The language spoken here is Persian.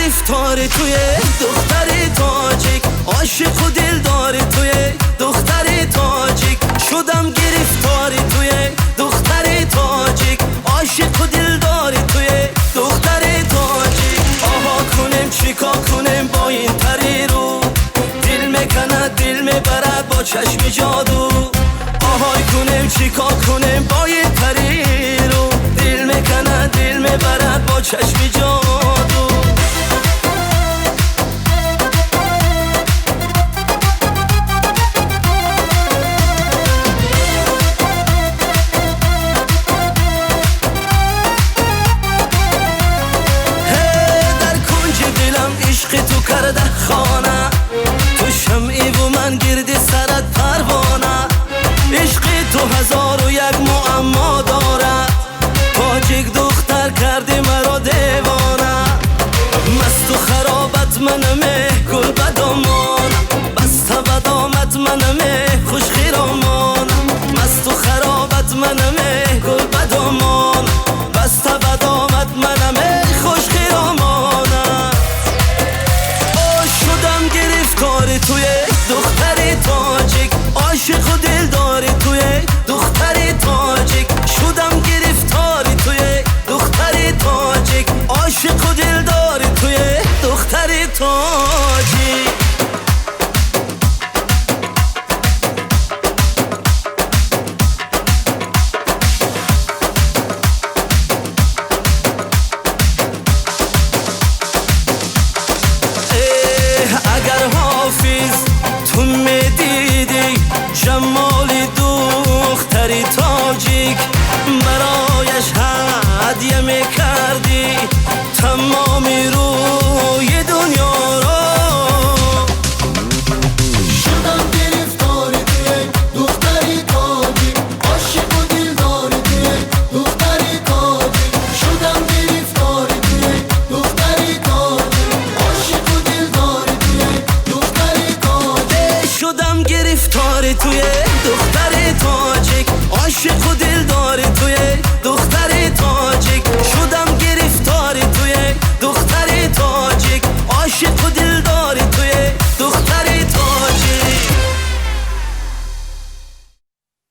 گرفتار توی دختر تاجیک، عاشق و دلدار توی دختر تاجیک. شدم گرفتار توی دختر تاجیک، عاشق و دلدار توی دختر تاجیک. آها کنم چیکار کنم با این پری رو، دل میکنه دل میبره با چشم جادو. آهای کنم چیکار کنم با این پری رو، دل میکنه دل میبره با چشم جادو. عشق تو کرده خانه، تو شمعی و من گردی سرت پروانه. عشق تو 1001 معما داره، تاجیک دختر کردی مرا دیوانه. مست و خرابت منمه گل بدامان، بسته بدامت منمه خوش خیرامان. مست و خرابت منمه گل بدامان، بسته بدامت منمه خوش خیرامان. گرفتار توی دختر تاجیک، عاشق و دلدار توی دختر تاجیک. شدم گرفتار توی دختر تاجیک، عاشق و دلدار توی دختر تاجیک.